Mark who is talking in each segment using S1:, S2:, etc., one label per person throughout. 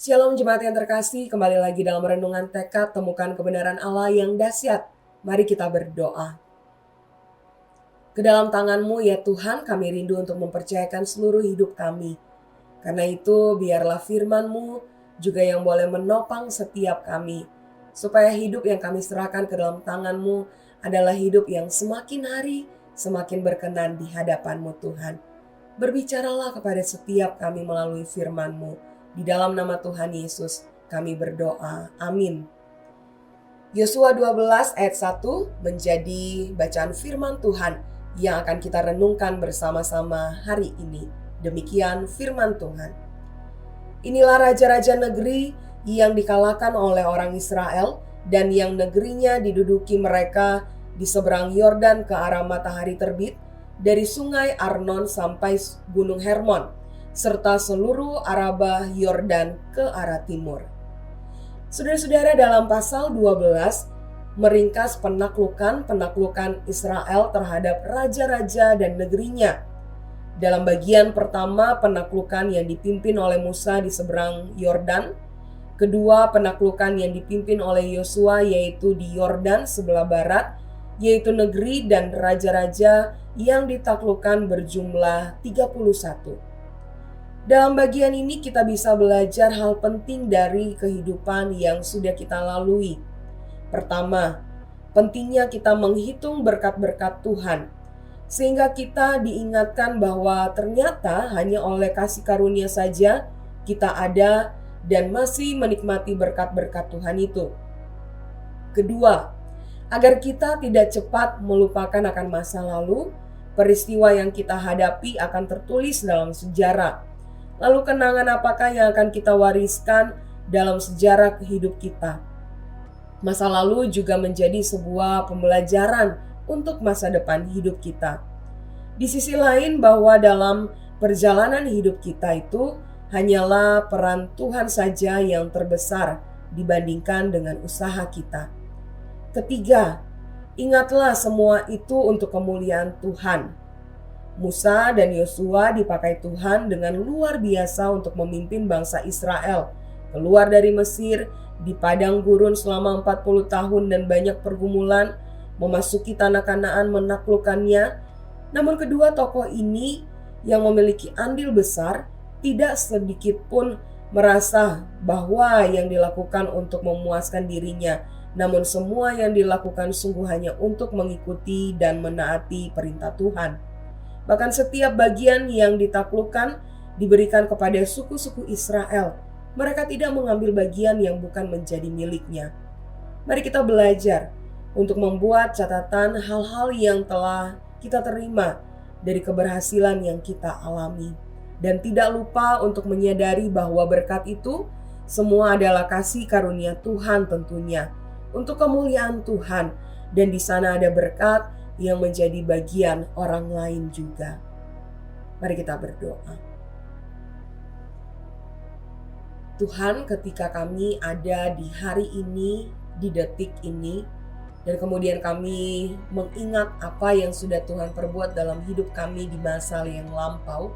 S1: Shalom jemaat yang terkasih, kembali lagi dalam renungan tekad temukan kebenaran Allah yang dahsyat. Mari kita berdoa. Ke dalam tangan-Mu ya Tuhan, kami rindu untuk mempercayakan seluruh hidup kami. Karena itu biarlah firman-Mu juga yang boleh menopang setiap kami. Supaya hidup yang kami serahkan ke dalam tangan-Mu adalah hidup yang semakin hari semakin berkenan di hadapan-Mu Tuhan. Berbicaralah kepada setiap kami melalui firman-Mu. Di dalam nama Tuhan Yesus kami berdoa. Amin. Yosua 12 ayat 1 menjadi bacaan firman Tuhan yang akan kita renungkan bersama-sama hari ini. Demikian firman Tuhan. Inilah raja-raja negeri yang dikalahkan oleh orang Israel dan yang negerinya diduduki mereka di seberang Yordan ke arah matahari terbit, dari sungai Arnon sampai gunung Hermon, serta seluruh Arabah Yordan ke arah timur. Saudara-saudara, dalam pasal 12 meringkas penaklukan Israel terhadap raja-raja dan negerinya. Dalam bagian pertama, penaklukan yang dipimpin oleh Musa di seberang Yordan. Kedua, penaklukan yang dipimpin oleh Yosua yaitu di Yordan sebelah barat, yaitu negeri dan raja-raja yang ditaklukkan berjumlah 31. Dalam bagian ini kita bisa belajar hal penting dari kehidupan yang sudah kita lalui. Pertama, pentingnya kita menghitung berkat-berkat Tuhan, sehingga kita diingatkan bahwa ternyata hanya oleh kasih karunia saja kita ada dan masih menikmati berkat-berkat Tuhan itu. Kedua, agar kita tidak cepat melupakan akan masa lalu, peristiwa yang kita hadapi akan tertulis dalam sejarah. Lalu kenangan apakah yang akan kita wariskan dalam sejarah hidup kita? Masa lalu juga menjadi sebuah pembelajaran untuk masa depan hidup kita. Di sisi lain, bahwa dalam perjalanan hidup kita itu hanyalah peran Tuhan saja yang terbesar dibandingkan dengan usaha kita. Ketiga, ingatlah semua itu untuk kemuliaan Tuhan. Musa dan Yosua dipakai Tuhan dengan luar biasa untuk memimpin bangsa Israel keluar dari Mesir di padang gurun selama 40 tahun dan banyak pergumulan, memasuki tanah Kanaan, menaklukkannya. Namun kedua tokoh ini yang memiliki andil besar tidak sedikit pun merasa bahwa yang dilakukan untuk memuaskan dirinya, namun semua yang dilakukan sungguh hanya untuk mengikuti dan menaati perintah Tuhan. Bahkan setiap bagian yang ditaklukkan diberikan kepada suku-suku Israel. Mereka tidak mengambil bagian yang bukan menjadi miliknya. Mari kita belajar untuk membuat catatan hal-hal yang telah kita terima dari keberhasilan yang kita alami. Dan tidak lupa untuk menyadari bahwa berkat itu semua adalah kasih karunia Tuhan tentunya, untuk kemuliaan Tuhan. Dan di sana ada berkat yang menjadi bagian orang lain juga. Mari kita berdoa. Tuhan, ketika kami ada di hari ini, di detik ini, dan kemudian kami mengingat apa yang sudah Tuhan perbuat dalam hidup kami di masa yang lampau,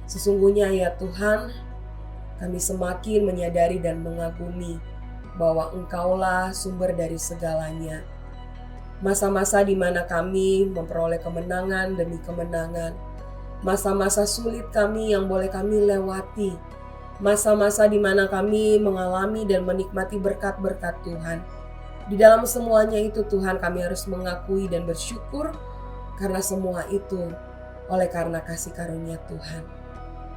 S1: sesungguhnya ya Tuhan, kami semakin menyadari dan mengagumi bahwa Engkaulah sumber dari segalanya. Masa-masa di mana kami memperoleh kemenangan demi kemenangan, masa-masa sulit kami yang boleh kami lewati, masa-masa di mana kami mengalami dan menikmati berkat-berkat Tuhan. Di dalam semuanya itu Tuhan, kami harus mengakui dan bersyukur karena semua itu oleh karena kasih karunia Tuhan.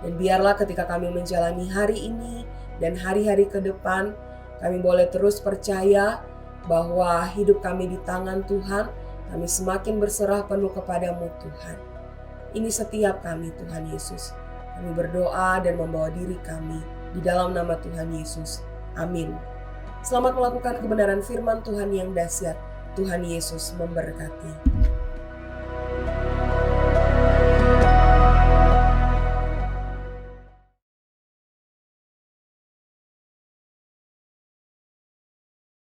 S1: Dan biarlah ketika kami menjalani hari ini dan hari-hari ke depan, kami boleh terus percaya bahwa hidup kami di tangan Tuhan, kami semakin berserah penuh kepadamu Tuhan. Ini setiap kami Tuhan Yesus. Kami berdoa dan membawa diri kami di dalam nama Tuhan Yesus. Amin. Selamat melakukan kebenaran firman Tuhan yang dahsyat. Tuhan Yesus memberkati.